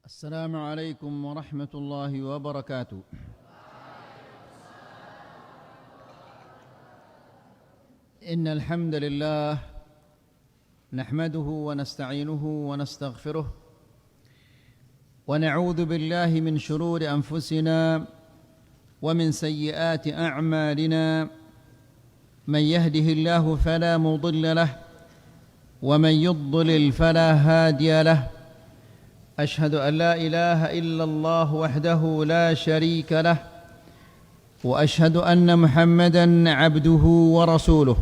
السلام عليكم ورحمة الله وبركاته. إن الحمد لله نحمده ونستعينه ونستغفره ونعوذ بالله من شرور أنفسنا ومن سيئات أعمالنا. من يهده الله فلا مضل له ومن يضلل فلا هادي له. أشهد أن لا إله إلا الله وحده لا شريك له وأشهد أن محمدًا عبده ورسوله.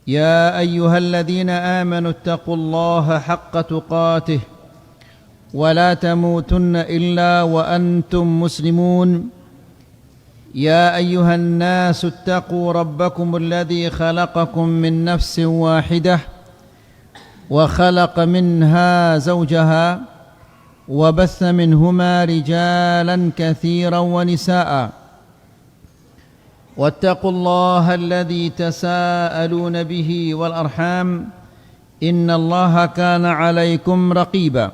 يا أيها الذين آمنوا اتقوا الله حق تقاته ولا تموتن إلا وأنتم مسلمون. يا أيها الناس اتقوا ربكم الذي خلقكم من نفس واحدة وخلق منها زوجها وبث منهما رجالا كثيرا ونساء. واتقوا الله الذي تساءلون به والأرحام إن الله كان عليكم رقيبا.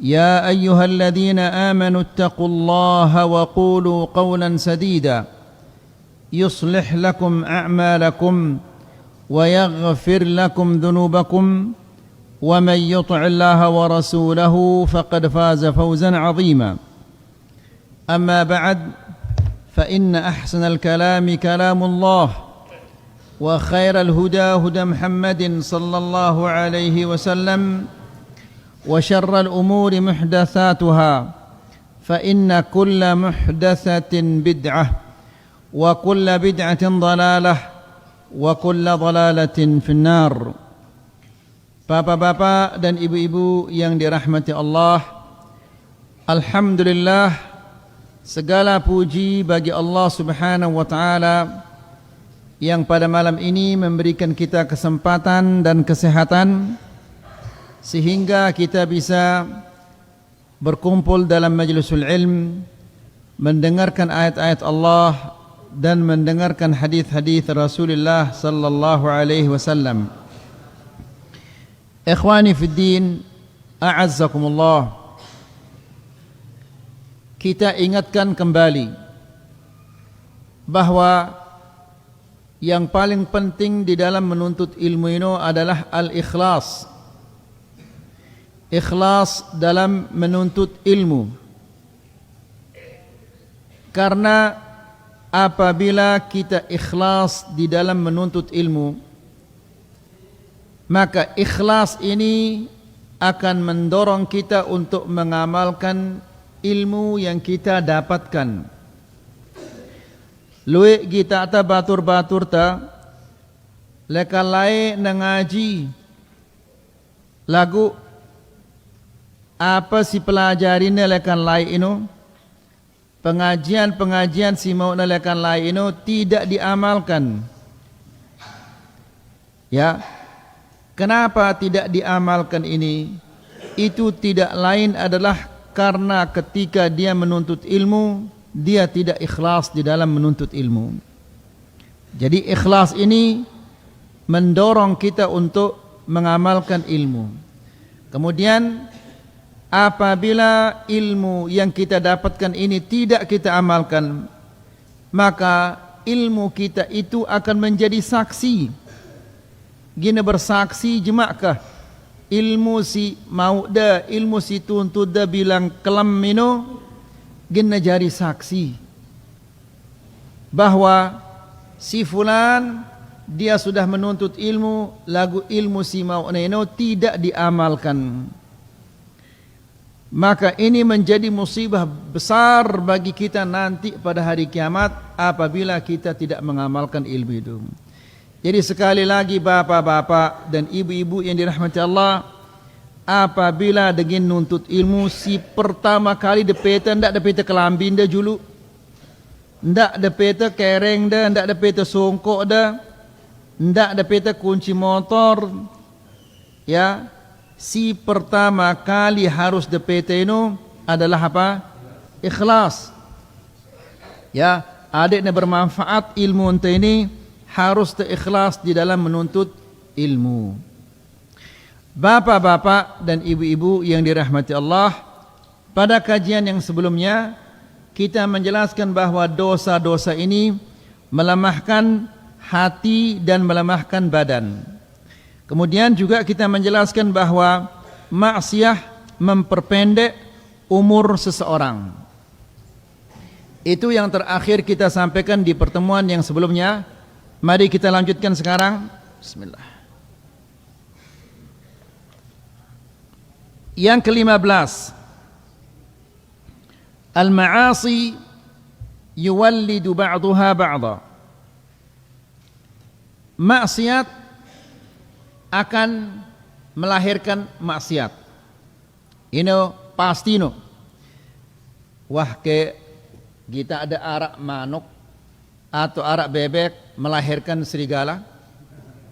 يا أيها الذين آمنوا اتقوا الله وقولوا قولا سديدا يصلح لكم أعمالكم ويغفر لكم ذنوبكم ومن يطع الله ورسوله فقد فاز فوزا عظيما. أما بعد فإن أحسن الكلام كلام الله وخير الهدى هدى محمد صلى الله عليه وسلم وشر الأمور محدثاتها فإن كل محدثة بدعة وكل بدعة ضلالة وكل ضلالة في النار. Bapak-bapak dan ibu-ibu yang dirahmati Allah, alhamdulillah, segala puji bagi Allah Subhanahu wa taala yang pada malam ini memberikan kita kesempatan dan kesehatan sehingga kita bisa berkumpul dalam majlisul ilm, mendengarkan ayat-ayat Allah dan mendengarkan hadis-hadis Rasulullah sallallahu alaihi wasallam. Ikhwani fid din, a'azzakumullah. Kita ingatkan kembali bahwa yang paling penting di dalam menuntut ilmu ini adalah al-ikhlas. Ikhlas dalam menuntut ilmu. Karena apabila kita ikhlas di dalam menuntut ilmu, maka ikhlas ini akan mendorong kita untuk mengamalkan ilmu yang kita dapatkan. Luwe kita ta batur-batur ta lekalai nengaji lagu apa si pelajarinnya lekan lai ino, pengajian si mau nalekan lai ino tidak diamalkan. Ya, kenapa tidak diamalkan ini? Itu tidak lain adalah karena ketika dia menuntut ilmu, dia tidak ikhlas di dalam menuntut ilmu. Jadi ikhlas ini mendorong kita untuk mengamalkan ilmu. Kemudian apabila ilmu yang kita dapatkan ini tidak kita amalkan, maka ilmu kita itu akan menjadi saksi. Gina bersaksi jemakkah ilmu si mau dah, ilmu si tuntut dah bilang kelam mino, gina jari saksi bahwa si fulan dia sudah menuntut ilmu, lagu ilmu si mau neno tidak diamalkan. Maka ini menjadi musibah besar bagi kita nanti pada hari kiamat apabila kita tidak mengamalkan ilmu itu. Jadi sekali lagi bapak-bapak dan ibu-ibu yang dirahmati Allah, apabila dengan nuntut ilmu si pertama kali depeta ndak depeta kelambin dah julu, ndak depeta kereng dah, ndak depeta songkok dah, ndak depeta kunci motor, ya. Si pertama kali harus depeta itu adalah apa? Ikhlas. Ya, adiknya bermanfaat ilmu ini harus terikhlas di dalam menuntut ilmu. Bapak-bapak dan ibu-ibu yang dirahmati Allah, pada kajian yang sebelumnya kita menjelaskan bahwa dosa-dosa ini melemahkan hati dan melemahkan badan. Kemudian juga kita menjelaskan bahwa maksiat memperpendek umur seseorang. Itu yang terakhir kita sampaikan di pertemuan yang sebelumnya. Mari kita lanjutkan sekarang. Bismillah. Yang ke-15, al-ma'asi yuwallidu ba'daha ba'dha. Maksiat akan melahirkan maksiat. Ini pasti no. Wah, ke kita ada arak manuk atau arak bebek melahirkan serigala.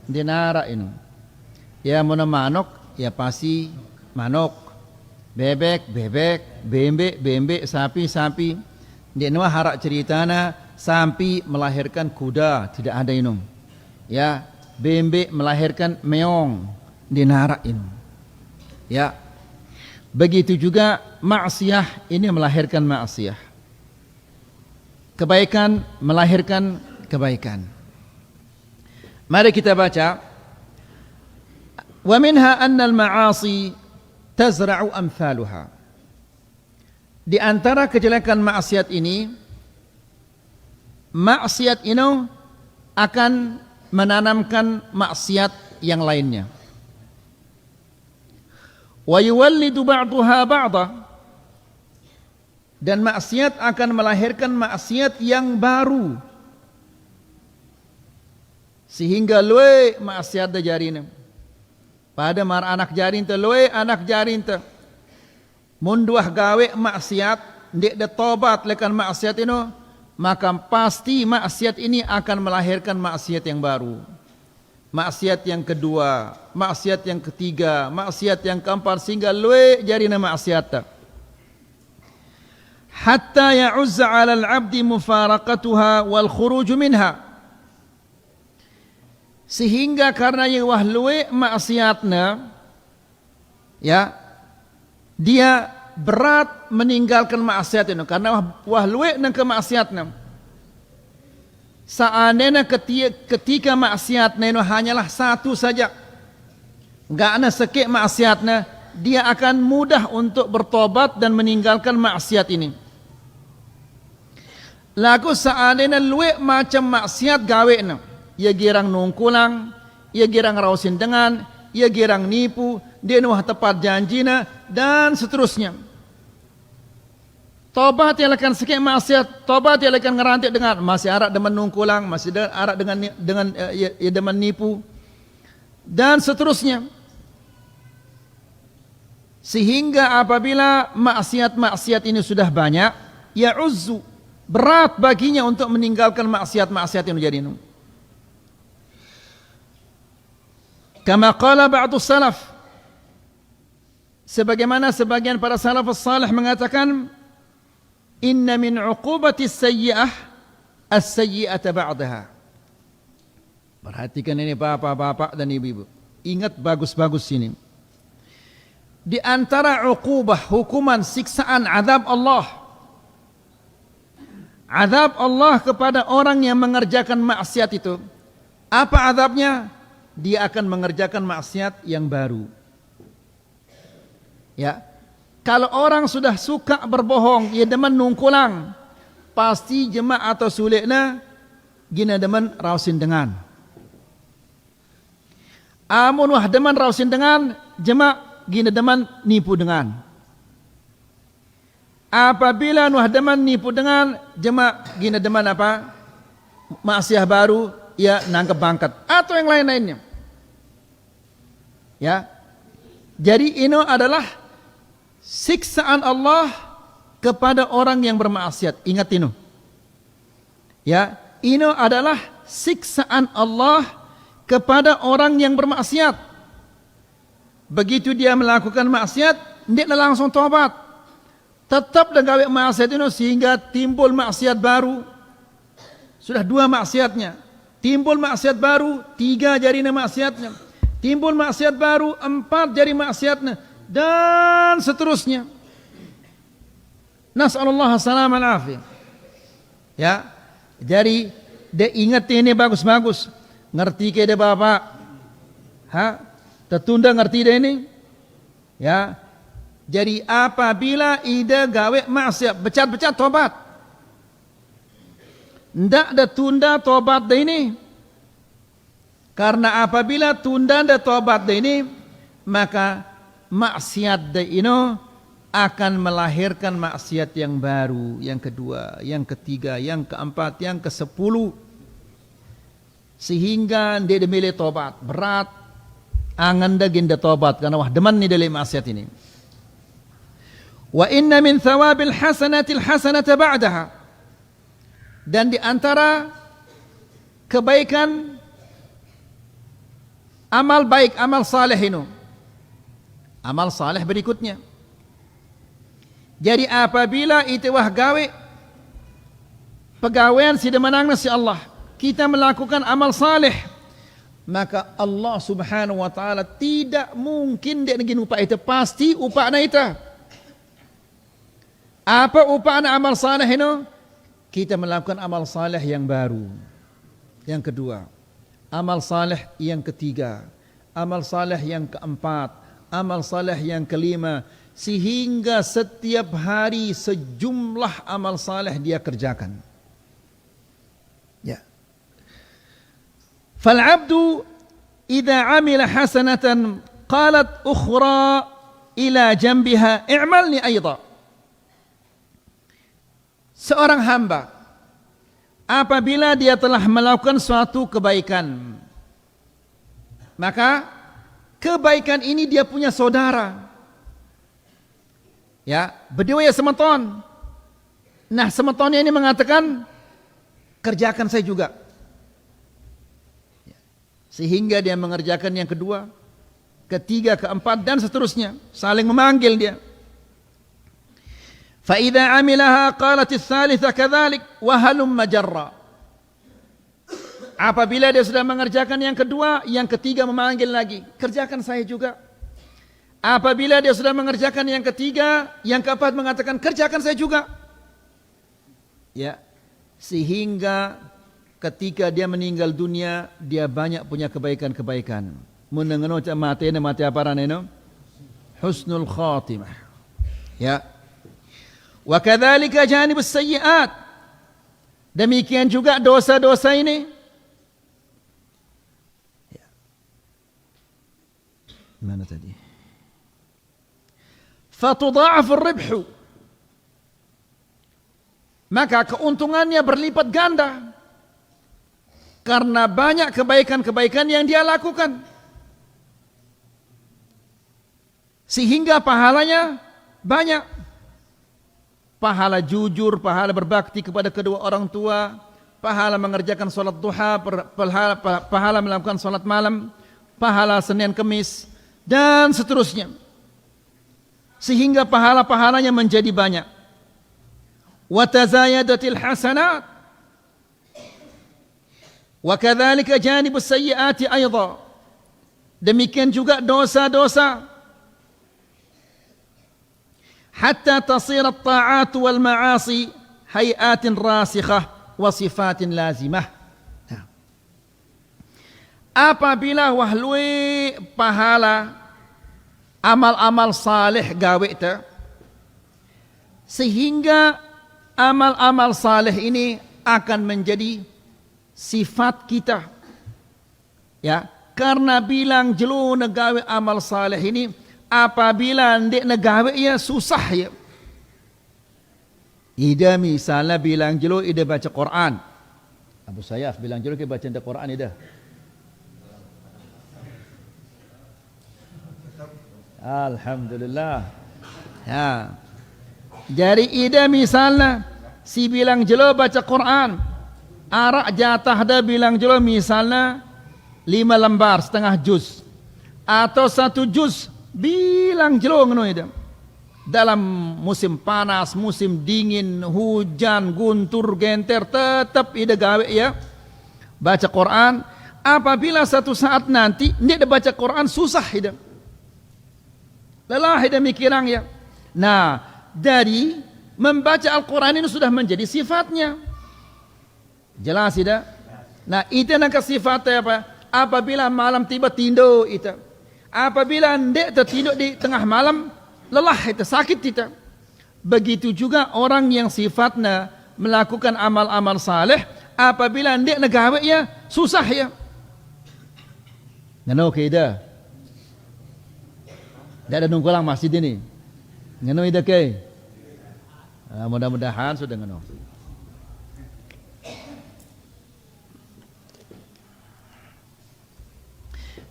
Dinara ini. Ya mana manuk ya pasti manuk, bebek, bebek, bembe, sapi. Dia nuah harak ceritana sampai melahirkan kuda, tidak ada inum. Ya, bembe melahirkan meong, dinara inum. Ya, begitu juga maksiat ini melahirkan maksiat. Kebaikan melahirkan kebaikan. Mari kita baca. Wa minha anna al-ma'asi tazra'u amthaluha. Di antara kejelekan maksiat ini akan menanamkan maksiat yang lainnya. Wa yuwallidu ba'daha ba'dha. Dan maksiat akan melahirkan maksiat yang baru. Sehingga luwe maksiat da jarina. Pada mar anak jarin te loe anak jarin te munduah gawe maksiat ndek de tobat lekan maksiat ini, maka pasti maksiat ini akan melahirkan maksiat yang baru, maksiat yang kedua, maksiat yang ketiga, maksiat yang keempat, sehingga loe jarina maksiat te hatta ya'uzza 'ala al-'abdi mufaraqatuha wal khuruj minha. Sehingga karena yang wahluwe maksiatnya, ya, dia berat meninggalkan maksiat itu karena wahluwe nang kemaksiatnya. Seandainya ketika maksiatnya itu hanyalah satu saja, enggak ada sekek maksiatnya, dia akan mudah untuk bertobat dan meninggalkan maksiat ini. Lagu seandainya luwe macam maksiat gawe ia girang nungkulang, ia girang rausin dengan, ia girang nipu, dia nuah tepat janjina, dan seterusnya. Tobat yang akan sekek maksiat, tobat yang akan ngerantik dengan masih arak demen nungkulang, masih arak dengan ia demen nipu, dan seterusnya. Sehingga apabila maksiat-maksiat ini sudah banyak, ya uzzu, berat baginya untuk meninggalkan maksiat-maksiat yang menjadi ini. Kama qala ba'du salaf, sebagaimana sebagian para salafus salih mengatakan, inna min uqubati sayyi'ah as-sayyi'ata ba'daha. Perhatikan ini bapak-bapak dan ibu-ibu, ingat bagus-bagus ini. Di antara uqubah, hukuman, siksaan, azab Allah kepada orang yang mengerjakan maksiat itu, apa azabnya? Dia akan mengerjakan maksiat yang baru. Ya, kalau orang sudah suka berbohong, ia demen nungkulang, pasti jemaah atau sulikna gina demen rausin dengan. Amun wah demen rausin dengan, jemaah gina demen nipu dengan. Apabila wah demen nipu dengan, jemaah gina demen apa? Maksiat baru, ya nangkep bangkat atau yang lain-lainnya. Ya. Jadi ini adalah siksaan Allah kepada orang yang bermaksiat. Ingat ini. Ya, ini adalah siksaan Allah kepada orang yang bermaksiat. Begitu dia melakukan maksiat, dia langsung tobat. Tetap dengan maksiat ini sehingga timbul maksiat baru. Sudah 2 maksiatnya. Timbul maksiat baru, 3 jarina maksiatnya. timbul maksiat baru, 4 jadi maksiatnya, dan seterusnya. Nas'alullah salam al-afiyah. Ya, jadi dia ingat ini bagus-bagus, ngerti ke dia bapak, tertunda ngerti dia ini, ya. Jadi apabila ida gawe maksiat, becat-becat tobat, ndak ada tunda tobat dia ini, karena apabila tunda ada tobat dia ini, maka maksiat dia ini akan melahirkan maksiat yang baru, yang kedua, yang ketiga, yang keempat, yang ke-10, sehingga dia demile tobat berat, angan ginda tobat karena wah deman ni dalam maksiat ini. Wa inna min thawabil hasanatil hasanata ba'daha, dan di antara kebaikan amal baik, amal saleh ini, amal saleh berikutnya. Jadi apabila itu wah gawe pegawaian si demanang si Allah, kita melakukan amal saleh, maka Allah subhanahu wa ta'ala tidak mungkin dia negin upah itu, pasti upah na itu. Apa upah na amal saleh ini? Kita melakukan amal saleh yang baru, yang kedua, amal saleh yang ketiga, amal saleh yang keempat, amal saleh yang kelima, sehingga setiap hari sejumlah amal saleh dia kerjakan. Ya. Fal abdu idza amila hasanatan qalat ukhra ila janbiha i'malni aidha. Seorang hamba apabila dia telah melakukan suatu kebaikan, maka kebaikan ini dia punya saudara. Ya, berdua ya semeton. Nah, semetonnya ini mengatakan kerjakan saya juga. Sehingga dia mengerjakan yang kedua, ketiga, keempat dan seterusnya, saling memanggil dia. Fa idza amilaha qalat ats-tsalitsah kadzalik wa halumma jarra. Apabila dia sudah mengerjakan yang kedua, yang ketiga memanggil lagi, kerjakan saya juga. Apabila dia sudah mengerjakan yang ketiga, yang keempat mengatakan kerjakan saya juga. Ya, sehingga ketika dia meninggal dunia, dia banyak punya kebaikan-kebaikan. Menengeno mati apa raneno? Husnul khatimah. Ya. Wa kadzalika janibus sayyi'at. Demikian juga dosa-dosa ini. Ya. Mana tadi? Fatudha'afur ribhu, maka keuntungannya berlipat ganda karena banyak kebaikan-kebaikan yang dia lakukan, sehingga pahalanya banyak. Pahala jujur, pahala berbakti kepada kedua orang tua, pahala mengerjakan salat duha, pahala melakukan salat malam, pahala Senin Kemis dan seterusnya, sehingga pahala-pahalanya menjadi banyak. Wa tazayadatil hasanat wa kadzalika janibus sayyiati aidha. Demikian juga dosa-dosa, hatta tasir at-ta'at wal ma'asi hayatin rasikhah wa sifatin lazimah. Apabila wahlui pahala amal-amal saleh gawe itu, sehingga amal-amal saleh ini akan menjadi sifat kita. Ya, karena bilang jelu negawe amal saleh ini, apabila ndek negawe ya susah ya. Ida misalnya bilang jelu ida baca Quran. Abu Sayyaf bilang jelu ke baca Quran ida. Alhamdulillah. Ya. Jadi ida misalnya si bilang jelo baca Quran, arak jatah dah bilang jelo misalnya 5 lembar setengah juz atau 1 juz, bilang jelo ngono ida. Dalam musim panas, musim dingin, hujan, guntur, genter, tetap ida gawe ya baca Quran. apabila satu saat nanti dia baca Quran susah hidup, lelah hidup mikirang ya. Nah, dari membaca Al-Quran ini sudah menjadi sifatnya. Jelas tidak? Nah, itu nak sifatnya apa? Apabila malam tiba tidur itu. Apabila ndek tertidur di tengah malam, lelah itu, sakit itu. Begitu juga orang yang sifatnya melakukan amal-amal saleh, apabila ndek negawe ya susah ya. Ngano kida? Tidak ada nunggulang masjid ini. Ngano ida ke? Mudah-mudahan sudah ngano.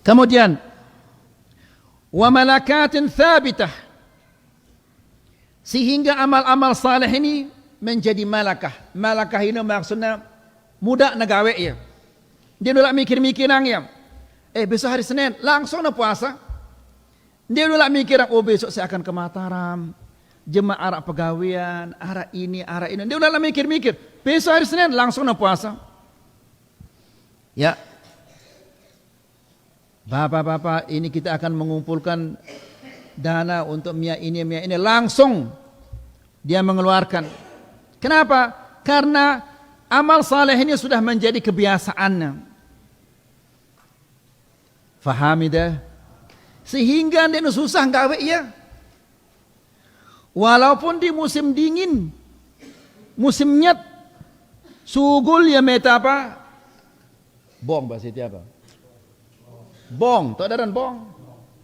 Kemudian wa malakatin thabitah, sehingga amal-amal saleh ini menjadi malakah. Malakah ini maksudnya mudah nagawe ya. Dia dulu mikir-mikir ya. Besok hari Senin langsung na puasa. Dia dulu mikir, besok saya akan ke Mataram, jemaah arah pegawean, arah ini, arah ini. Dia udah mikir-mikir, besok hari Senin langsung na puasa. Ya, Bapak-bapak, ini kita akan mengumpulkan dana untuk mia ini, langsung dia mengeluarkan. Kenapa? Karena amal saleh ini sudah menjadi kebiasaannya. Fahami dah? Sehingga dia susah gawe ya. Walaupun di musim dingin, musim nyet, sugul ya meta apa? Bong bahasa itu apa? Bong, tak ada dan bong.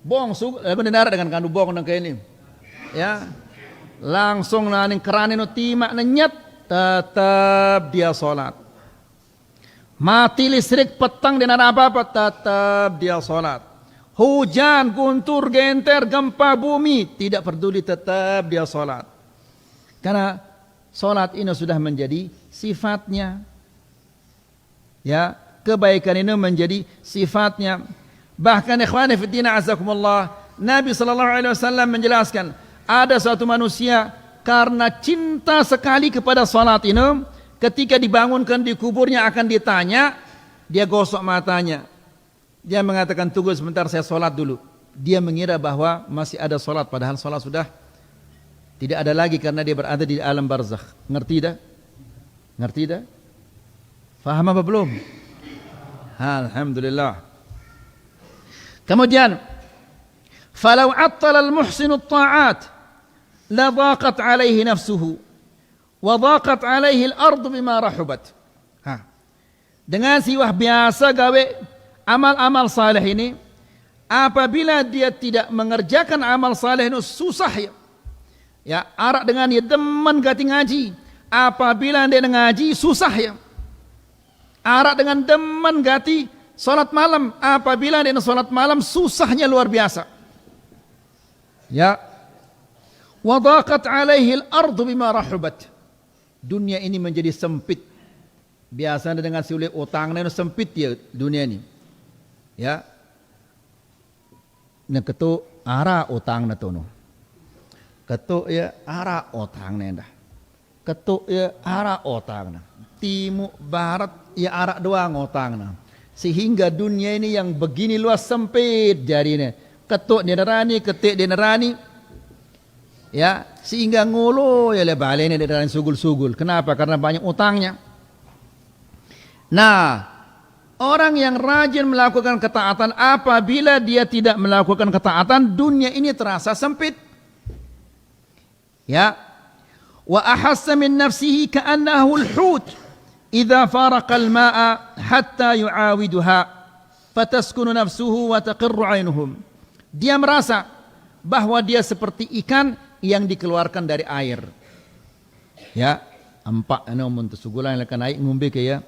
Bong sugul, mendengar dengan kandu bong nang kayak ini. Ya. Langsung naning kerane no timak nyet, tetap dia salat. Mati listrik petang dan apa-apa, tetap dia salat. Hujan, guntur, genter, gempa bumi, tidak peduli, tetap dia salat. Karena salat ini sudah menjadi sifatnya. Ya, kebaikan ini menjadi sifatnya. Bahkan ikhwani fillah azakumullah, Nabi SAW menjelaskan, ada suatu manusia karena cinta sekali kepada salat ini, ketika dibangunkan di kuburnya akan ditanya, dia gosok matanya. Dia mengatakan, tunggu sebentar saya salat dulu. Dia mengira bahwa masih ada salat, padahal salat sudah tidak ada lagi karena dia berada di alam barzakh. Ngerti dah? Ngerti dah? Faham apa belum? Alhamdulillah. Kemudian, falau attala al-muhsinu at-ta'at la dhaqat alaihi nafsuhu wa dhaqat alaihi al-ardu bima rahubat. Dengan siwah biasa gawe amal-amal saleh ini, apabila dia tidak mengerjakan amal saleh itu susah ya. Ya, arak dengan dia demen gati ngaji. Apabila dia ngaji susah ya. Arak dengan demen gati salat malam, apabila dia salat malam susahnya luar biasa. Ya. Wa dhaqat alaihi al-ardu bima rahubat. Dunia ini menjadi sempit. Biasanya dengan siulih utangnya sempit ya dunia ini. Ya. Nah ketu ara utang na tuno. Ketu ya ara utang na dah. Ketu ya ara utang na. Timur barat ya ara doang utang na. Sehingga dunia ini yang begini luas sempit jarinya. Ketuk dia nerani, ketik dia nerani. Ya, sehingga ngulu ya lebale ini dia sugul-sugul. Kenapa? Karena banyak utangnya. Nah, orang yang rajin melakukan ketaatan, apabila dia tidak melakukan ketaatan, dunia ini terasa sempit. Ya. Wa ahassa min nafsihi ka'annahu al-hut idza faraqa al-ma'a hatta yu'awiduha fataskunu nafsuhu wa taqirru 'ainuhum. Dia merasa bahwa dia seperti ikan yang dikeluarkan dari air. Ya, empak anu mun sugulan lekan naik ngumbe ke ya.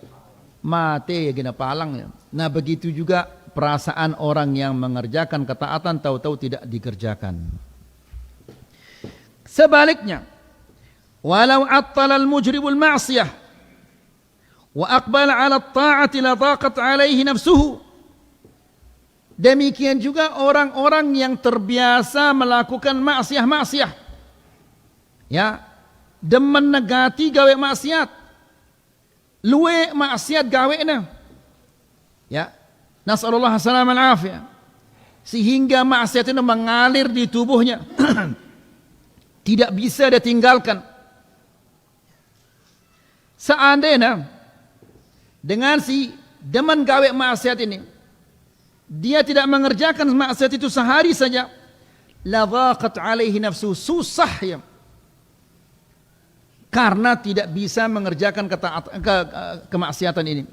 Mati ya gina palang. Nah begitu juga perasaan orang yang mengerjakan ketaatan tahu-tahu tidak dikerjakan. Sebaliknya, walau attala al-mujrimul ma'siyah wa aqbala 'ala at-ta'ati la dhaqat 'alaihi nafsuhu. Demikian juga orang-orang yang terbiasa melakukan maksiat-maksiat. Ya, demen negati gawe maksiat. Luwe maksiat gawe na. Ya, Nas'alullah salam al-afiyah. Sehingga maksiat itu mengalir di tubuhnya. Tidak bisa dia tinggalkan. Seandainya dengan si demen gawe maksiat ini, dia tidak mengerjakan maksiat itu sehari saja, la dhaqat alaihi nafsu, susah ya, karena tidak bisa mengerjakan kemaksiatan ini.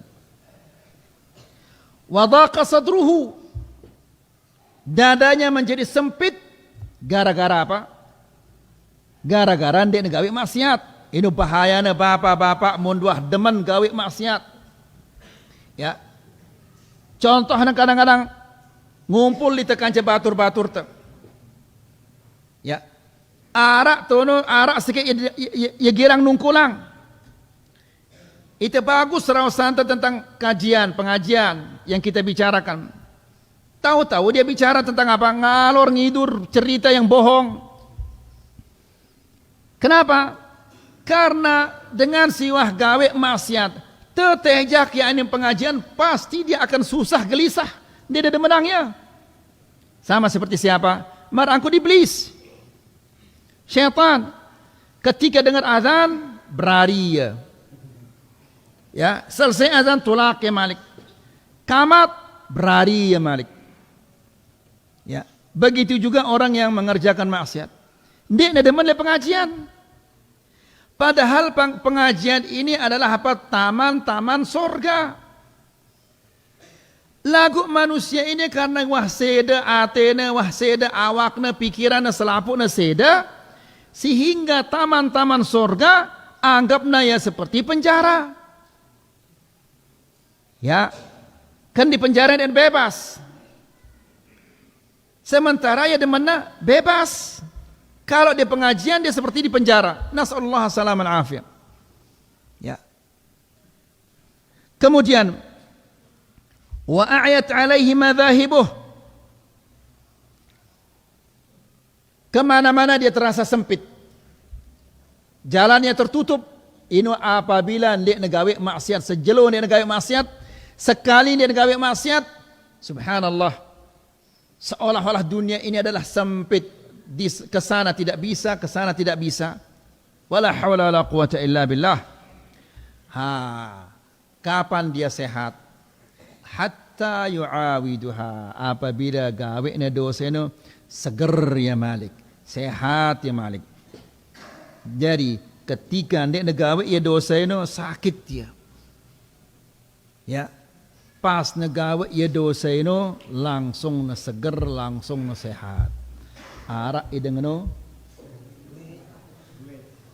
Wa dhaqa sadruhu, dadanya menjadi sempit gara-gara apa? Gara-gara dia gawe maksiat. Ini bahayanya bapak-bapak munduah demen gawe maksiat. Ya. Contohnya kadang-kadang ngumpul di tekanca batur-batur te. Ya. Arak tono, arak sikit ya girang nungkulang. Itu bagus serau santai tentang kajian, pengajian yang kita bicarakan. Tahu-tahu dia bicara tentang apa? Ngalor ngidur cerita yang bohong. Kenapa? Karena dengan siwah gawe maksiat, tetejak ya ini pengajian pasti dia akan susah gelisah. Dia ada menangnya. Sama seperti siapa? Merangkut iblis. Syaitan. Ketika dengar azan berlari ya. Ya, selesai azan tolak ya Malik. Kamat berlari ya Malik. Ya, begitu juga orang yang mengerjakan maksiat. Dia ada demen pengajian. Padahal pengajian ini adalah apa? Taman-taman sorga. Lagu manusia ini karena wah seda atena, wah seda awakna, pikiranna, selapukna seda, sehingga taman-taman sorga anggapna ya seperti penjara. Ya, kan di penjara dan bebas. Sementara ya demana bebas. Kalau di pengajian dia seperti di penjara. Nas'alullah salam al-afiyah. Ya. Kemudian wa a'yat alaihi madhahibuh. Kemana-mana dia terasa sempit. Jalannya tertutup. Ini apabila dia negawe maksiat, sejelo dia negawe maksiat, sekali dia negawe maksiat, subhanallah, seolah-olah dunia ini adalah sempit. Kesana tidak bisa, kesana tidak bisa. Wala hawla wala quwata illa billah. Kapan dia sehat? Hatta yu'awiduha, apabila gawe dosa itu seger ya Malik, sehat ya Malik. Jadi ketika dia gawe ya dosa itu sakit dia. Ya. Pas negawe ya dosa itu langsung seger, langsung sehat. Arak idengno,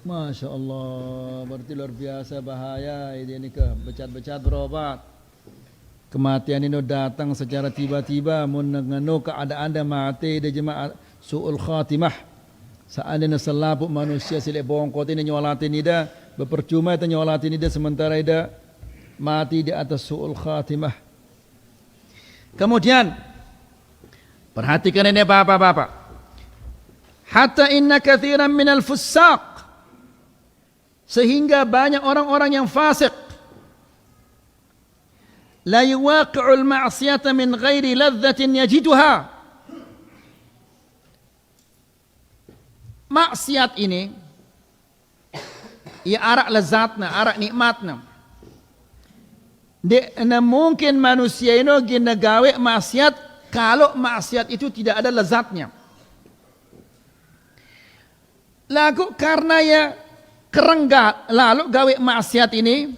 Masya Allah, berarti luar biasa bahaya ini ke becat-becat berobat. Kematian ini datang secara tiba-tiba, menengano keadaan anda mati di jemaah su'ul khatimah. Seandainya selapuk manusia silih bongkot ini nyolatin ida, berpercuma itu nyolatin ida sementara ida mati di atas su'ul khatimah. Kemudian perhatikan ini bapak-bapak. Hatta inna kathiran minal fussaq, sehingga banyak orang-orang yang fasik, la yuwaqi'ul ma'siyata min ghairi ladzatin yajiduha. Maksiat ini ya arak lezatna, arak nikmatna. Mungkin manusia ini gina gawe maksiat kalau maksiat itu tidak ada lezatnya. Lagu karena ya kerenggat lalu gawe maksiat ini,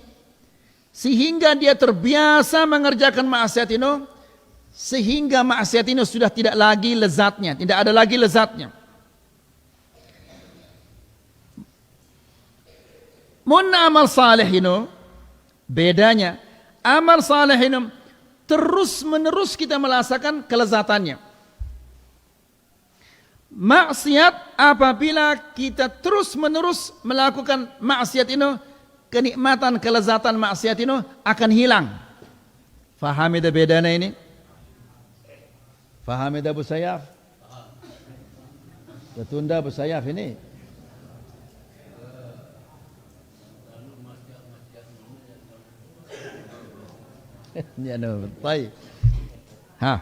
sehingga dia terbiasa mengerjakan maksiat ini, sehingga maksiat ini sudah tidak lagi lezatnya, tidak ada lagi lezatnya. Mun amal saleh ini bedanya, amal saleh ini terus menerus kita merasakan kelezatannya. Maksiat apabila kita terus menerus melakukan maksiat ini, kenikmatan kelezatan maksiat ini akan hilang. Faham itu bedanya ini? Faham itu Abu Sayyaf? Betunda Abu Sayyaf ini? Ya no, baik. Hah.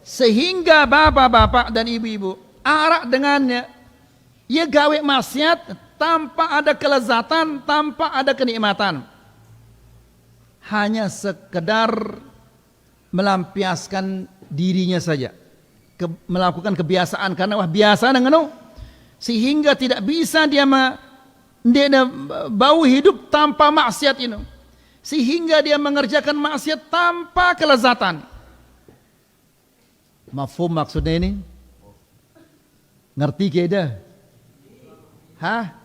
Sehingga bapak-bapak dan ibu-ibu arak dengannya, ia gawe maksiat tanpa ada kelezatan, tanpa ada kenikmatan, hanya sekedar melampiaskan dirinya saja, melakukan kebiasaan karena wah biasa dengan sehingga tidak bisa dia bau hidup tanpa maksiat ini, sehingga dia mengerjakan maksiat tanpa kelezatan. Mafhum maksudnya ini? Ngerti keda? Hah?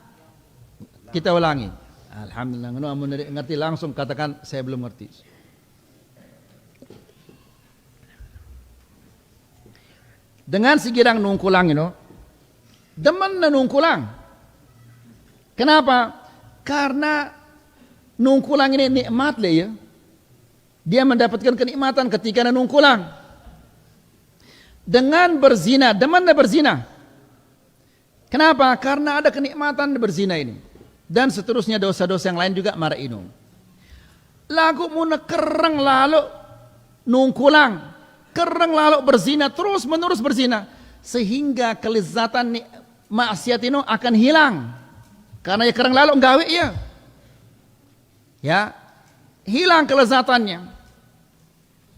Kita ulangi. Alhamdulillah, ngerti langsung katakan saya belum ngerti. Dengan segirang nungkulang ini, demen na nungkulang. Kenapa? Karena nungkulang ini nikmat le ya. Dia mendapatkan kenikmatan ketika nungkulang. Dengan berzina, demen na berzina. Kenapa? Karena ada kenikmatan berzina ini. Dan seterusnya dosa-dosa yang lain juga marah inung. Lagu muna kereng lalu nungkulang, kereng lalu berzina, terus menerus berzina, sehingga kelezatan maksiat itu akan hilang. Karena ya kereng lalu nggawe ya, hilang kelezatannya.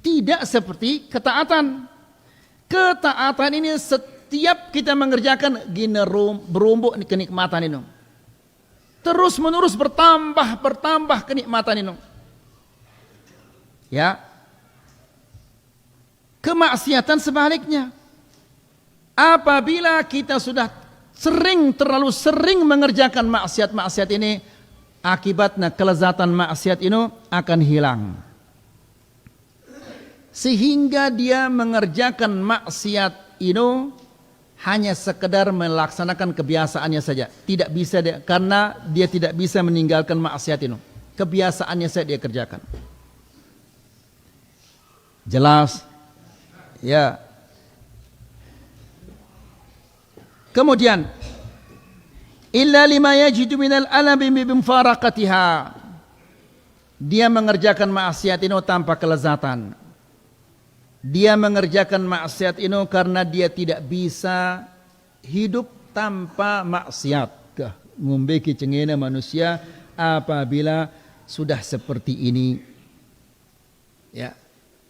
Tidak seperti ketaatan. Ketaatan ini setiap kita mengerjakan gini berumbuk kenikmatan ini. Terus menerus bertambah kenikmatan ini. Ya. Kemaksiatan sebaliknya. Apabila kita sudah terlalu sering mengerjakan maksiat-maksiat ini, akibatnya kelezatan maksiat ini akan hilang. Sehingga dia mengerjakan maksiat ini hanya sekedar melaksanakan kebiasaannya saja. Tidak bisa dia, karena dia tidak bisa meninggalkan maksiat ini. Kebiasaannya saja dia kerjakan. Jelas? Ya. Kemudian, illa lima yajidu minal alami bimfaraqatiha. Dia mengerjakan maksiat ini tanpa kelezatan. Dia mengerjakan maksiat ini karena dia tidak bisa hidup tanpa maksiat. Ngumbeki cengena manusia apabila sudah seperti ini. Ya,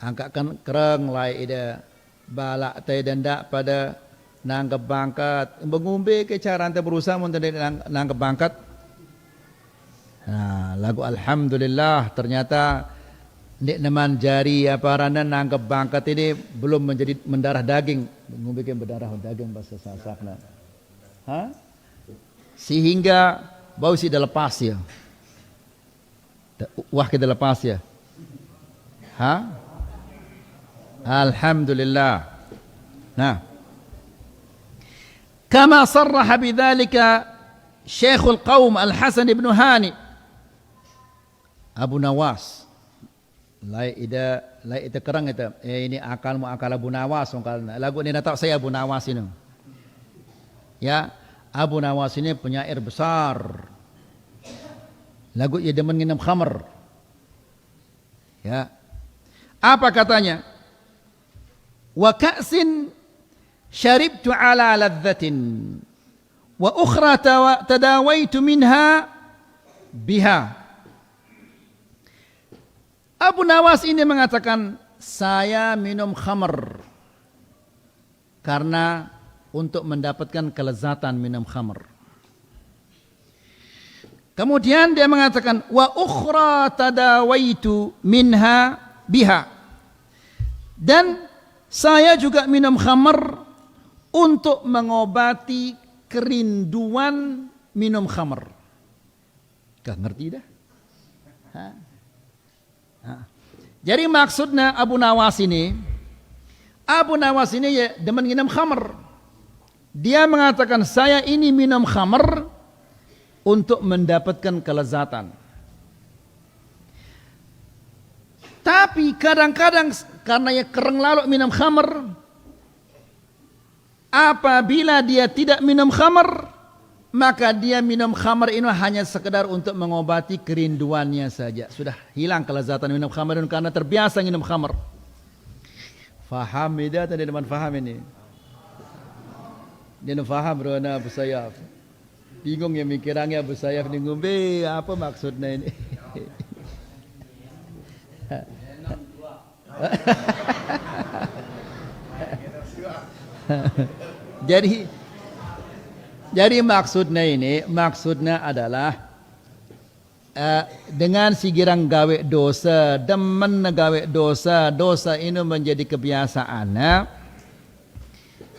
angkatkan kereng lai ida balak tay dan dak pada nanggap bangkat. Mengumbe ke cara anda berusaha untuk nanggap bangkat. Nah, lagu alhamdulillah ternyata nek neman jari apa rana nanggap bangkat ini belum menjadi mendarah daging, membuat berdarah daging bahasa sasakna. Hah? Sehingga bau si dah lepas ya. Wah kita lepas ya. Hah? Alhamdulillah. Nah. Kama sarraha bidzalika Syekhul Qaum Al-Hasan ibn Hani Abu Nawas. Lai ida kerang itu. Ini akal Abu Nawas lagu ini tahu saya Abu Nawas ini. Ya, Abu Nawas ini penyair besar. Lagu ia demen minum khamr. Ya. Apa katanya? Wa ka'sin syaribtu ala ladzatin wa ukhra tadawaitu minha biha. Abu Nawas ini mengatakan, saya minum khamr karena untuk mendapatkan kelezatan minum khamr. Kemudian dia mengatakan, wa ukhra tadawaitu minha biha. Dan saya juga minum khamr untuk mengobati kerinduan minum khamr. Gak ngerti dah? Hah? Jadi maksudnya Abu Nawas ini ya demen minum khamr. Dia mengatakan saya ini minum khamr untuk mendapatkan kelezatan. Tapi kadang-kadang karena ya kereng lalu minum khamr, apabila dia tidak minum khamr, maka dia minum khamr ini hanya sekedar untuk mengobati kerinduannya saja. Sudah hilang kelezatan minum khamr karena terbiasa minum khamr. Faham tidak atau tidak faham ini? Dia faham Rona Abu Sayyaf. Bingung ya mikirannya Abu Sayyaf ni ngombe apa maksudnya ini? Jadi maksudnya adalah dengan si girang gawe dosa, demen gawe dosa ini menjadi kebiasaannya.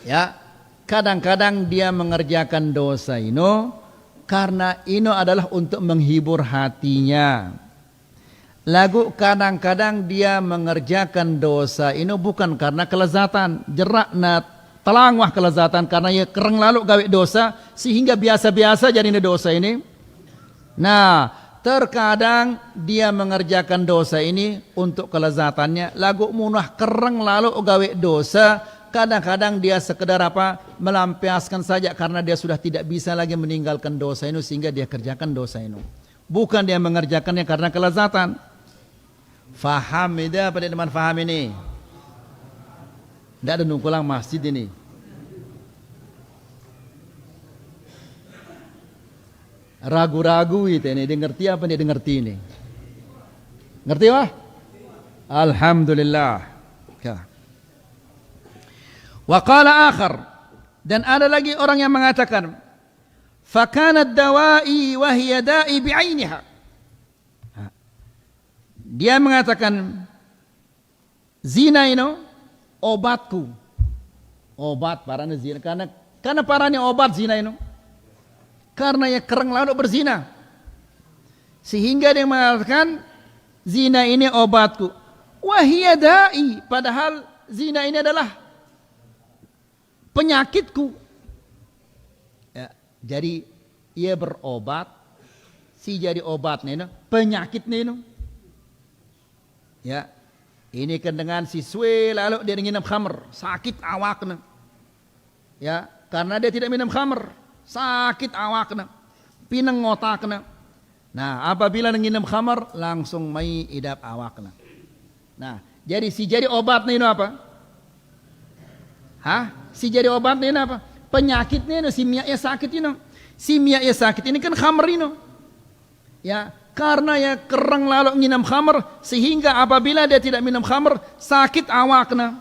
Ya, kadang-kadang dia mengerjakan dosa ini karena ini adalah untuk menghibur hatinya. Lagu kadang-kadang dia mengerjakan dosa ini bukan karena kelezatan, jerak na telangwah kelezatan karena ia kereng lalu gawe dosa sehingga biasa-biasa jadi dosa ini. Nah, terkadang dia mengerjakan dosa ini untuk kelezatannya, lagu munah kereng lalu gawe dosa. Kadang-kadang dia sekedar melampiaskan saja karena dia sudah tidak bisa lagi meninggalkan dosa ini sehingga dia kerjakan dosa ini. Bukan dia mengerjakannya karena kelezatan. Faham itu apa teman faham ini? Tidak ada nungkulang masjid ini. Ragu-ragu itu ini, dia ngerti apa dia ngerti ini? Ngerti wah? Alhamdulillah. Wa qala akhar, dan ada lagi orang yang mengatakan fakanat dawa'i wa hiya da'i bi'ainiha. Dia mengatakan zina ini obatku. Obat parane zina karena parane obat zina ini. Karena ya kereng lalu berzina. Sehingga dia mengatakan zina ini obatku. Wa hiya da'i, padahal zina ini adalah penyakitku. Ya, jadi ia berobat, si jadi obatnya, penyakitnya ini. Ya, ini kan dengan siswe lalu dia minum khamr, sakit awaknya. Ya, karena dia tidak minum khamr, sakit awaknya, pinang otaknya. Nah, apabila minum khamr langsung mai idap awaknya. Nah, jadi si jadi obatnya ini apa? Hah? Si jadi obatnya ini apa? Penyakitnya ini, si miaknya sakit ini. Si miaknya sakit ini kan khamr ini. Ya, karena ya kereng lalu minum khamr sehingga apabila dia tidak minum khamr sakit awakna.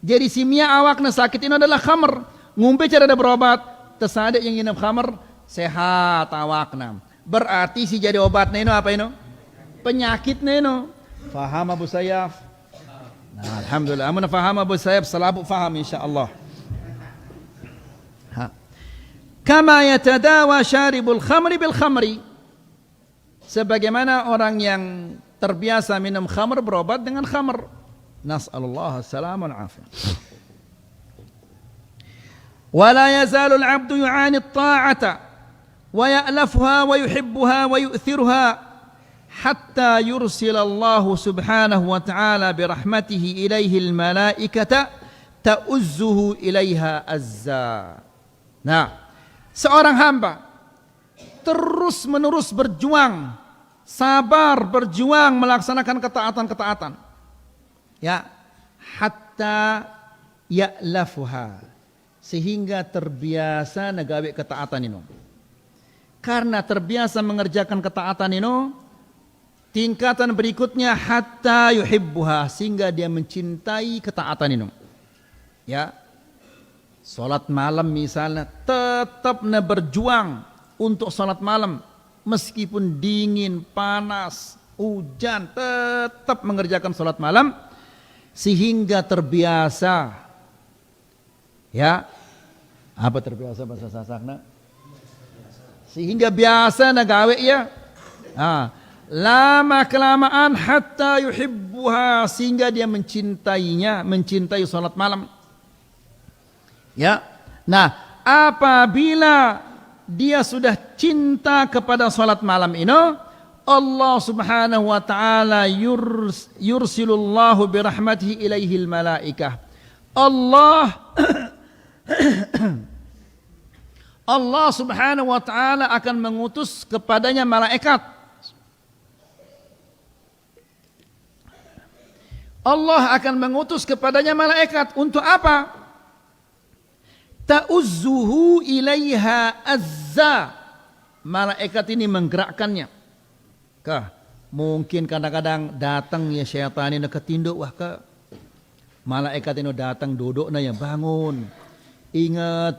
Jadi si miak awakna sakit ini adalah khamr. Ngumpe cara ada berobat, tersadik yang minum khamr sehat awakna. Berarti si jadi obatnya ini apa ini? Penyakitnya ini. Faham Abu Sayyaf? Nah, alhamdulillah, amun faham Abu Sayyaf, salabu faham insyaallah. Kama yatadawa syaribul khamri bil khamri. Sebagaimana orang yang terbiasa minum khamr berobat dengan khamr. Nas'alullah as-salam wal afiyah. Wa la yazalu al-'abdu yu'ani at-ta'ata wa ya'lafuha wa yuhibbuha wa yu'thiruha hatta yursila Allah subhanahu wa ta'ala bi rahmatihi ilaihi al-malaikata ta'uzzuhu ilaiha azza. Nah, seorang hamba terus menerus berjuang, sabar berjuang melaksanakan ketaatan-ketaatan. Ya, hatta ya'lafuha, sehingga terbiasa nagawe ketaatan ini. Karena terbiasa mengerjakan ketaatan ini, tingkatan berikutnya hatta yuhibbuha, sehingga dia mencintai ketaatan ini. Ya, salat malam misalnya tetap berjuang untuk salat malam meskipun dingin, panas, hujan, tetap mengerjakan salat malam sehingga terbiasa. Ya, apa terbiasa bahasa Sasakna? Sehingga biasa nagawe ya. Lama kelamaan hatta yuhibbuha, sehingga dia mencintainya, mencintai salat malam. Ya. Nah, apabila dia sudah cinta kepada salat malam ini, Allah subhanahu wa ta'ala yursilullahu birahmatihi ilaihil malaikah. Allah subhanahu wa ta'ala akan mengutus kepadanya malaikat. Allah akan mengutus kepadanya malaikat untuk apa? Ta'uzzuhu ilaiha azza. Malaikat ini menggerakkannya. Kah? Mungkin kadang-kadang datang ya syaitan ini ketinduk. Wah kah? Malaikat ini datang duduk na yang bangun. Ingat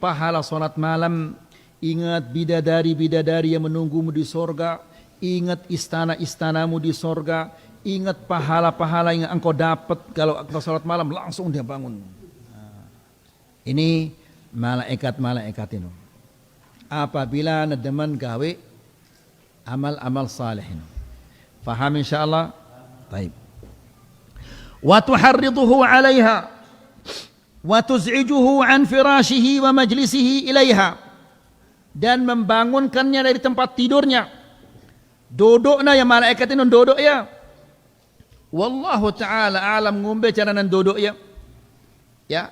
pahala salat malam. Ingat bidadari-bidadari yang menunggumu di sorga. Ingat istana-istanamu di sorga. Ingat pahala-pahala yang engkau dapat kalau engkau salat malam, langsung dia bangun. Ini malaikat-malaikat ini. Apabila nedeman gawe amal-amal salihin. Faham insyaallah? Baik. Wa tuharriduhu 'alaiha wa tuz'ijuhu 'an firashihi wa majlisihi ilaiha. Dan membangunkannya dari tempat tidurnya. Duduknya ya malaikat ini duduk ya. Wallahu ta'ala alam ngumbe cara nan duduk ya. Ya.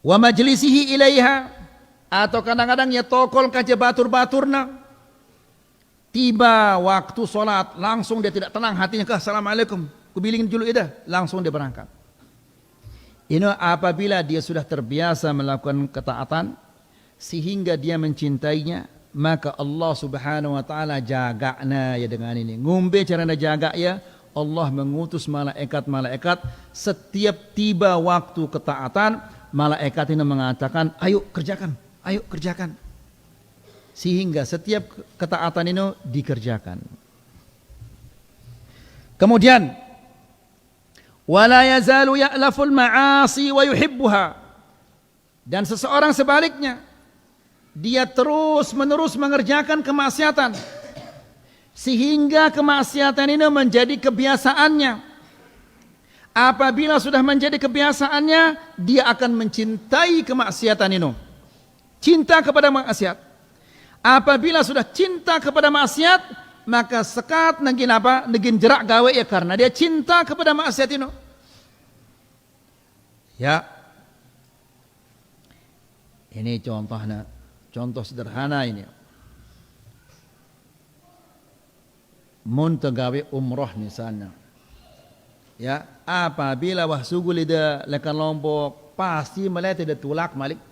Wa majlisihi ilaiha, atau kadang-kadang ya tokol kaca batur-baturna. Tiba waktu solat langsung dia tidak tenang hatinya, ke assalamualaikum kubiling dulu ida, langsung dia berangkat. Ini apabila dia sudah terbiasa melakukan ketaatan sehingga dia mencintainya, maka Allah subhanahu wa ta'ala jagana ya dengan ini. Ngumbe cara jaga ya, Allah mengutus malaikat-malaikat setiap tiba waktu ketaatan, malaikat ini mengatakan, ayo kerjakan, ayo kerjakan. Sehingga setiap ketaatan ini dikerjakan. Kemudian, wala yazalu ya'laful ma'asi wa yuhibbuha. Dan seseorang sebaliknya, dia terus menerus mengerjakan kemaksiatan. Sehingga kemaksiatan ini menjadi kebiasaannya. Apabila sudah menjadi kebiasaannya, dia akan mencintai kemaksiatan ini. Cinta kepada maksiat. Apabila sudah cinta kepada maksiat, maka sekat nagin apa? Nagin jerak gawe ya karena dia cinta kepada maksiat ini. Ya. Ini contohnya, contoh sederhana ini. Mun gawe umroh misalnya. Ya, apabila wah sugul ida lekan Lombok pasti melihat ada tulak malik.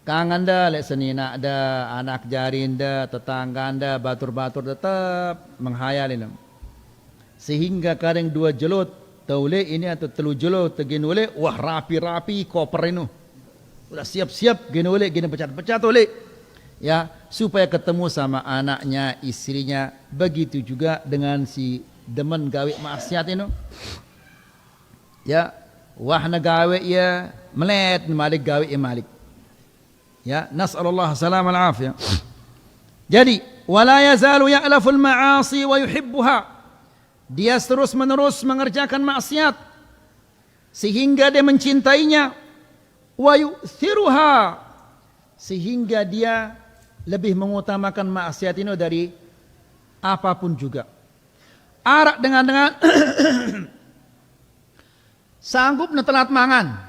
Kangen dah lek senina ada anak jarin dah tetangga anda batur-batur tetap menghayal ini. Sehingga kadang dua jelut taule ini atau telu jelut tegin oleh wah rapi-rapi koper ini. Sudah siap-siap gini oleh gini pecat-pecat oleh. Ya, supaya ketemu sama anaknya, istrinya. Begitu juga dengan si demen gawe maksiat ini. Ya, wahna gawe ya melet malik gawe ya malik. Ya, nas'alullah salam al afiyah. Jadi, wala yazalu ya'laful ma'asi wa yuhibbuha. Dia terus menerus mengerjakan maksiat sehingga dia mencintainya. Wa yu'thiruha, sehingga dia lebih mengutamakan maksiat ini dari apapun juga. Arak dengan sanggup netelat mangan.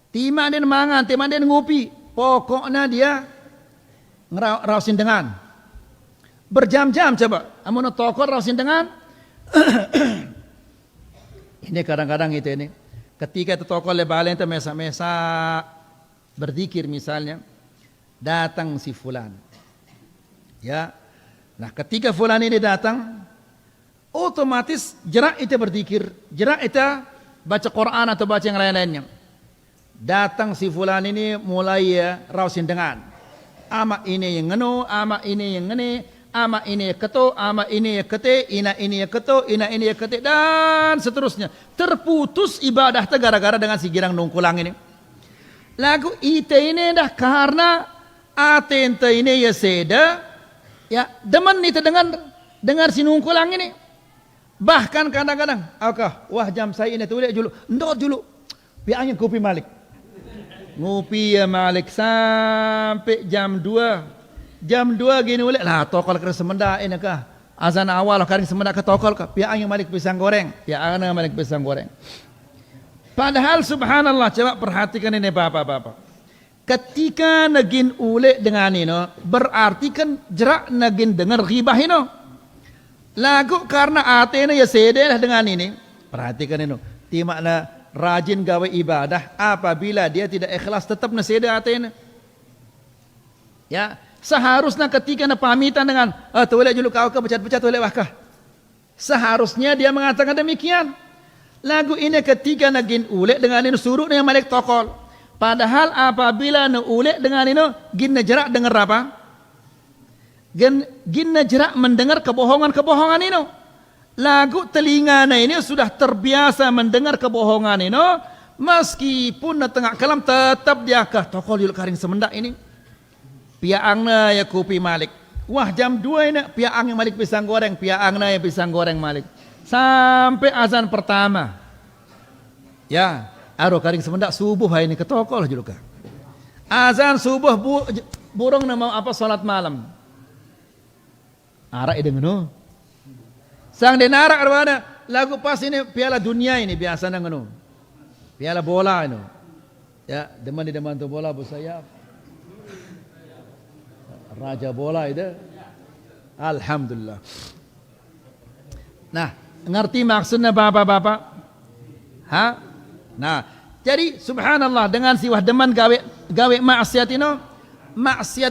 Tima dia mangan, tima dia ngopi. Pokoknya dia ngerausin dengan berjam-jam coba. Amun tokor rausin dengan. Ini kadang-kadang itu ini. Ketika itu tokor lebalen itu mesa-mesa berzikir misalnya, datang si fulan. Ya. Nah, ketika fulan ini datang, otomatis jerak itu berzikir, jerak itu baca Quran atau baca yang lain-lainnya. Datang si fulan ini mulai ya rausin dengan ama ini yang ngeno, ama ini yang ngene, ama ini ya keto, ama ini ya kete, ina ini ya keto, ina ini ya kete, dan seterusnya. Terputus ibadah gara-gara dengan si girang nungkulang ini. Lagu ite ini dah karena atente ini ya seda, ya demen itu dengan si nungkulang ini. Bahkan kadang-kadang, wah jam saya ini tuh dulu, ndot dulu, biarnya kopi malik. Ngopi ya malik sampai jam 2. Jam 2 gini boleh lah tokol ke semenda ini kah. Azan awal kering semenda ke tokol kah. Piaknya malik pisang goreng. Piaknya malik pisang goreng. Padahal subhanallah, coba perhatikan ini bapak-bapak. Ketika nagin ule dengan ini, berarti kan jerak nagin dengar ghibah ini. Lagu karena atene ya sedelah dengan ini. Perhatikan ini. Ti makna rajin gawe ibadah apabila dia tidak ikhlas tetap nasede atene. Ya, seharusnya ketika na pamitan dengan tolek juluk kau ke pecat-pecat tolek wahkah. Seharusnya dia mengatakan demikian. Lagu ini ketika nagin ulek dengan ini suruh yang malik tokol. Padahal apabila na ulek dengan ini gin jerak dengar apa? Gin jerak mendengar kebohongan-kebohongan ini. Lagu telinga na ini sudah terbiasa mendengar kebohongan ini. Meskipun na tengah kalam tetap dia kah tokol yul karing semendak ini. Piaangna ya kopi malik. Wah jam 2 ini piaang yang malik pisang goreng. Piaangna ya pisang goreng malik. Sampai azan pertama. Ya, aro karing semendak subuh hari ini ketokol juga. Azan subuh burung nama apa salat malam. Arak ide ngono. Sang denarak arwana lagu pas ini piala dunia ini biasa nang ngono. Piala bola ini. Ya, deman di deman tu bola bu saya. Raja bola itu. Alhamdulillah. Nah, ngerti maksudnya bapak-bapak? Ha? Nah, jadi subhanallah dengan siwah deman gawe maksiat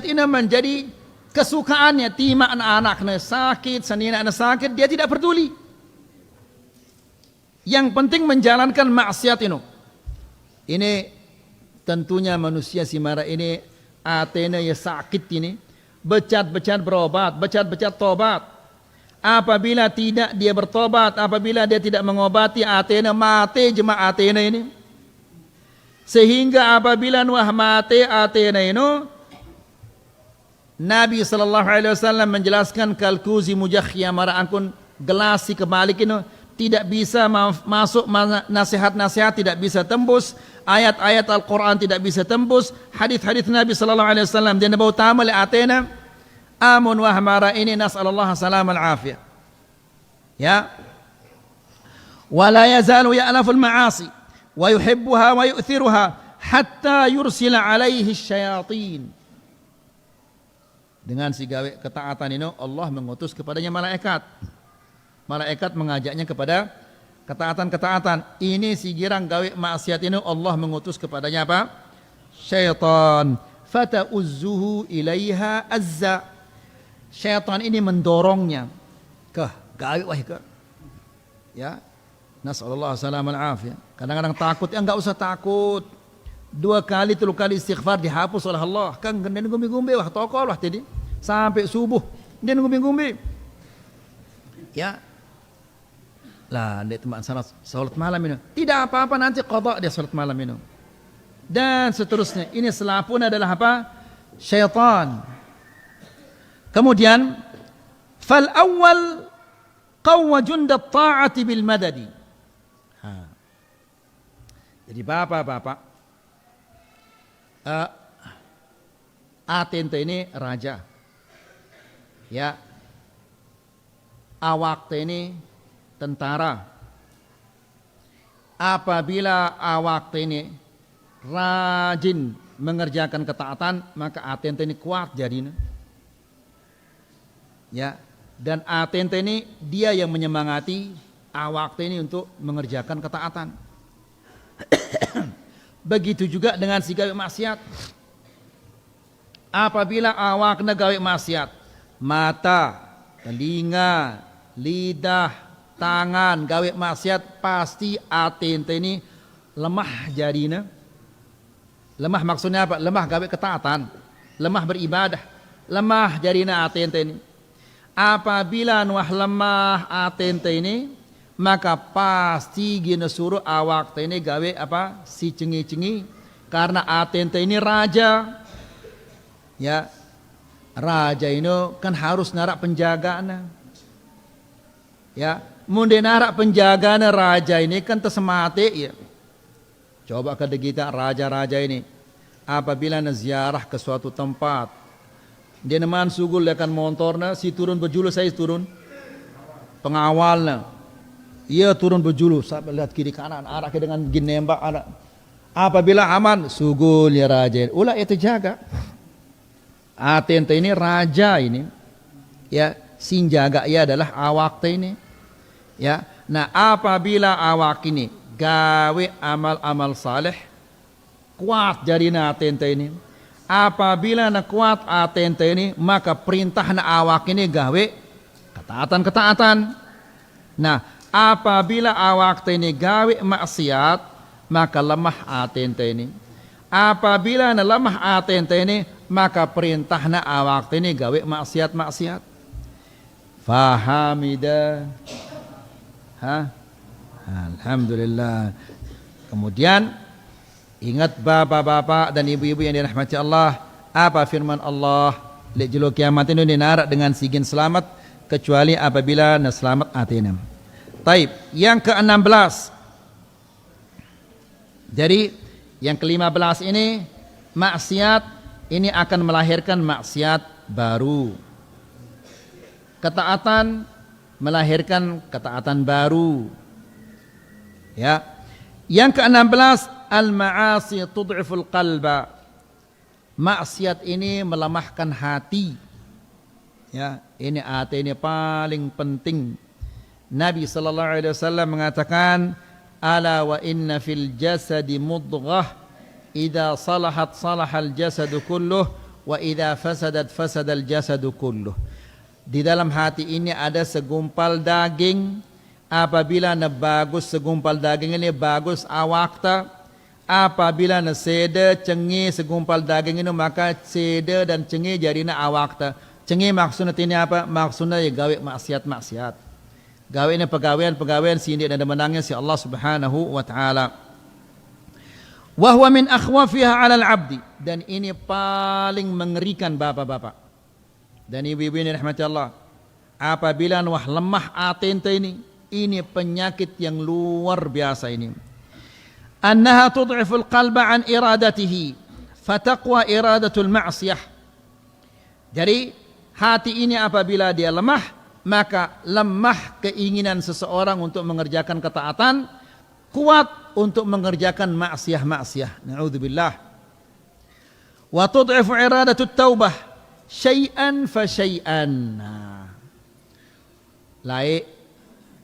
ini menjadi kesukaannya. Tima anak-anaknya sakit, senina anak sakit, dia tidak peduli. Yang penting menjalankan maksiat ini. Ini tentunya manusia si marah ini atena ya sakit ini. Becat-becat berobat, becat-becat tobat. Apabila tidak dia bertobat, apabila dia tidak mengobati atena mati jemaah atena ini. Sehingga apabila nuah mati atena ini, Nabi SAW menjelaskan kalkuzi mujakhya mara angkun gelasi kebalik ini tidak bisa masuk nasihat-nasihat tidak bisa tembus, ayat-ayat Al-Quran tidak bisa tembus, hadis-hadis Nabi SAW dia nabaw tamal atena amun wa hamara ini nas'alullah salam al-afiyah. Ya. Wala yazalu ya'laful ma'asi wa yuhibbuha wa yu'thiruha hatta yursila alaihi syayatin. Dengan si gawe ketaatan ini Allah mengutus kepadanya malaikat. Malaikat mengajaknya kepada ketaatan-ketaatan. Ini si girang gawe maksiat ini Allah mengutus kepadanya apa? Syaitan. Fata'uzzuhu ilaiha azza. Syaitan ini mendorongnya ke gawe wahai ke. Ya. Nas'alullah salam al-afiyah. Kadang-kadang takut, ya enggak usah takut. 2 kali 3 kali istighfar dihapus oleh Allah. Kan gendeng gumbi-gumbi wah tokol wah tadi sampai subuh. Dia gumbi-gumbi. Ya. Lah, dia teman salat malam ini. Tidak apa-apa nanti qada dia salat malam ini. Dan seterusnya. Ini selapun adalah apa? Syaitan. Kemudian fal awwal qawwa jundat ta'ati bil madadi. Jadi bapak-bapak Atenta ini raja. Ya. Awak ini tentara. Apabila awak ini rajin mengerjakan ketaatan, maka Atenta ini kuat jadinya. Ya, dan Atenta ini dia yang menyemangati awak ini untuk mengerjakan ketaatan. Begitu juga dengan si gawe maksiat. Apabila awak gawe maksiat, mata, telinga, lidah, tangan gawe maksiat, pasti Atenta ini lemah jadinya. Lemah maksudnya apa? Lemah gawe ketaatan, lemah beribadah, lemah jadinya Atenta ini. Apabila nuah lemah Atenta ini, maka pasti gina suruh awak ini gawe apa? Si cengi-cengi. Karena Atenta ini raja. Ya, raja ini kan harus narak penjagaan. Ya, munde narak penjagaan raja ini kan tersemati ya. Coba kada kita raja-raja ini apabila ziarah ke suatu tempat, dia neman sugul akan motorna si turun berjulus saya turun pengawalnya. ia turun berjulu, sampai lihat kiri kanan, arah ke dengan nembak anak. Apabila aman, sugul ya raja. Ulah itu jaga. Atente ini raja ini, ya, sinjaga ia adalah awak ini, ya. Nah apabila awak ini gawe amal-amal saleh, kuat jadi atente ini. Apabila nak kuat atente ini, maka perintah na awak ini gawe ketaatan. Nah apabila awak ini gawe maksiat, maka lemah atente ini. Apabila na lemah atente ini, maka perintah na awak ini gawe maksiat. Fahamida. Alhamdulillah. Kemudian ingat bapak-bapak dan ibu-ibu yang dirahmati Allah, apa firman Allah? Lejelo kiamat ini dinarak dengan sigin selamat, kecuali apabila na selamat atina. Taib, yang ke-16. Jadi yang ke-15 ini maksiat ini akan melahirkan maksiat baru. Ketaatan melahirkan ketaatan baru. Ya. Yang ke-16, al-ma'asi tud'iful qalba. Maksiat ini melemahkan hati. Ya, ini hati ini paling penting. Nabi sallallahu alaihi wasallam mengatakan, ala wa inna fil jasadi mudghah, idza salahat salahal jasadu kulluh wa idza fasadat fasadal jasadu kulluh. Di dalam hati ini ada segumpal daging. Apabila na bagus segumpal daging ini, bagus awakta. Apabila na seda cengi segumpal daging ini, maka seda dan cengi jadi na awakta. Cengi maksudnya ini apa? Maksudnya ya gawe maksiat. Gawe ini pegawaian sindik dan menangnya si Allah Subhanahu wa taala. Wa huwa min akhwafiha 'ala al-'abdi, dan ini paling mengerikan bapak-bapak dan ibu-ibu ini rahmati Allah. Apabila wah lemah atente ini penyakit yang luar biasa ini. Annaha tud'iful qalba an iradatihi fataqwa iradatul ma'siyah. Jadi hati ini apabila dia lemah, maka lemah keinginan seseorang untuk mengerjakan ketaatan, kuat untuk mengerjakan maksiat. Na'udzubillah. Wa tud'ifu iradatut taubah syai'an fa syai'an. Laik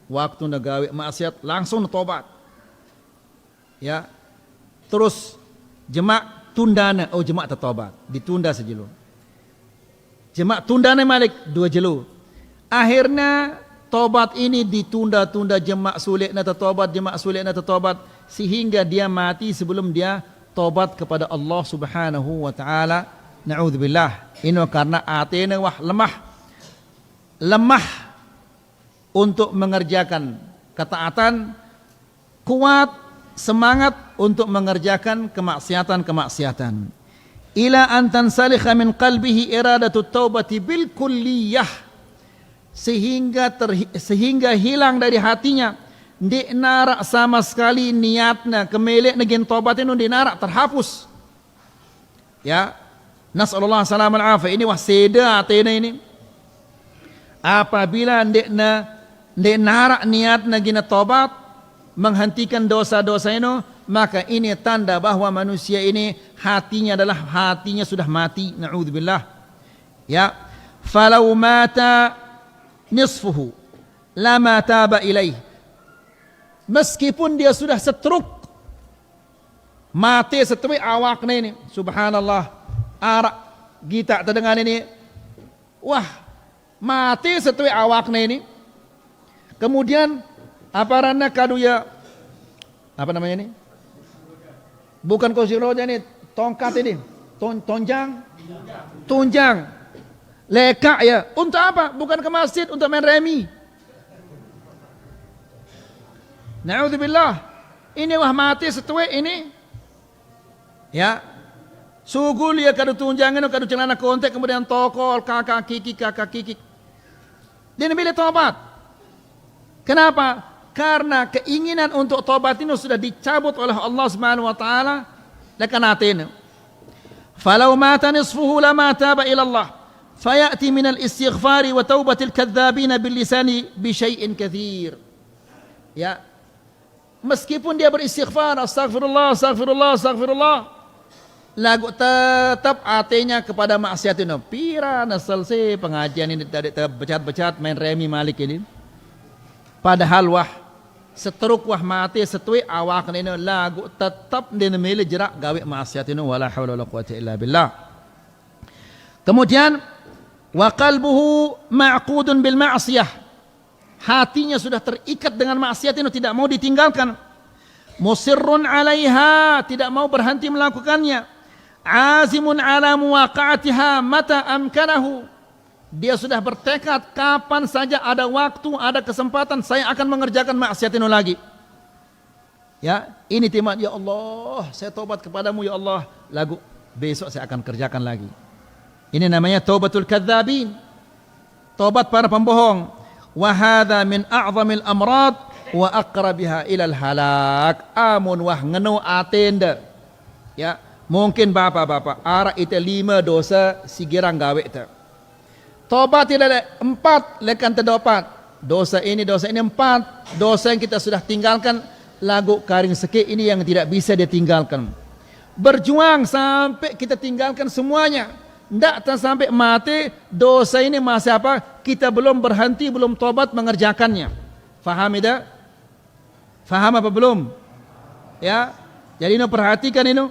waktu nagawe maksiat langsung tobat. Ya. Terus jemak tundana, jemak tertobat, ditunda sejelo. Jemak tundana malik 2 jelo. Akhirnya tobat ini ditunda-tunda, jemak sulit na tertobat, sehingga dia mati sebelum dia tobat kepada Allah Subhanahu wa taala. Na'udzubillah. Ini karena atene wah lemah untuk mengerjakan ketaatan, kuat semangat untuk mengerjakan kemaksiatan. Ila an tansalikha min qalbihi iradatut taubati bil kulliyah, sehingga hilang dari hatinya ndik narak sama sekali niatnya kemelek negen tobat itu ndik narak, terhapus. Ya, nasallallahu salam al afiyah. Ini wah seda atena ini. Apabila ndik narak niatnya gina tobat, menghentikan dosa-dosa itu, maka ini tanda bahwa manusia ini hatinya sudah mati. Na'udzubillah. Ya, falau mata nisfuhu lama taba ilaih. Meskipun dia sudah setruk, mati setui awaknya ini, subhanallah, arak kita terdengar ini, wah mati setui awaknya ini. Kemudian aparannya kadu ya, apa namanya ini? Bukan kursi roda ini, tongkat ini, tunjang, lekak ya. Untuk apa? Bukan ke masjid, untuk main remi. Na'udzubillah. Ini wah mati setue ini. Ya. Sugul ya kadu tunjangan, kadu celana kontek, kemudian tokol, kakak kiki. Dia milih tobat. Kenapa? Karena keinginan untuk tobat ini sudah dicabut oleh Allah Subhanahu wa taala dekan hatinya. Falau mata nisfuhu lama taba ila Allah fayati min al-istighfari wa taubatil kadzdzabina bil lisani bi syai'in katsir. Ya, meskipun dia beristighfar, astagfirullah, astagfirullah, astagfirullah, lagu tetap hatinya kepada maksiat itu. Pira na selesai pengajian ini tadi becat-becat main remi malik ini. Padahal wah seteruk wah mati setui awak ini lagu tetap dia memilih jerak gawe maksiat ini. Wala haula wala quwwata illa billah. Kemudian wa qalbuhu ma'qudun bil ma'siyah. Hatinya sudah terikat dengan maksiat itu, tidak mau ditinggalkan. Musirrun 'alaiha, tidak mau berhenti melakukannya. Azimun 'ala muwaqa'atiha mata amkanahu. Dia sudah bertekad kapan saja ada waktu, ada kesempatan saya akan mengerjakan maksiat itu lagi. Ya, ini tema, ya Allah, saya taubat kepadamu ya Allah. Lagu besok saya akan kerjakan lagi. Ini namanya taubatul kadzabin. Taubat para pembohong. Wa hadza min a'zamil amrad wa aqrabiha ilal halak. Amun wah ngeno atenda. Ya, mungkin bapak-bapak ara itu 5 dosa sigirang gawe itu. Tobat tidak ada 4 lekan terdapat. Dosa ini 4. Dosa yang kita sudah tinggalkan lagu karing seke ini yang tidak bisa ditinggalkan. Berjuang sampai kita tinggalkan semuanya. Tidak sampai mati dosa ini masih apa? Kita belum berhenti, belum tobat mengerjakannya. Faham tidak? Faham apa belum? Ya, jadi ini perhatikan ini.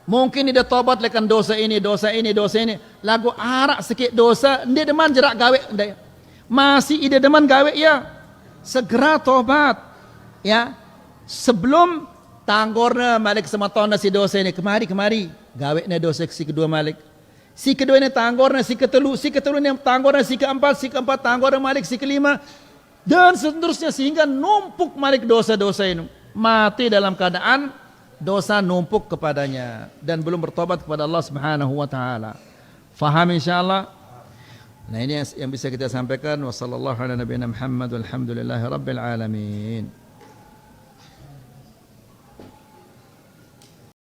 Mungkin dia tobat lekan dosa ini, dosa ini, dosa ini. Lagu arak sikit dosa, dia deman jerak gawe. Masih ide deman gawe ya. Segera tobat. Ya, sebelum tanggorna malik sematona si dosa ini kemari gawe na dosa si kedua malik. Si kedua ini tanggorna si ketelu ini tanggorna si keempat tanggorna malik si kelima dan seterusnya sehingga numpuk malik dosa-dosa ini. Mati dalam keadaan dosa numpuk kepadanya dan belum bertobat kepada Allah Subhanahu wa taala. Faham insyaallah? Nah, ini yang bisa kita sampaikan. Wassallallahu ala nabiyina Muhammad walhamdulillahi rabbil alamin.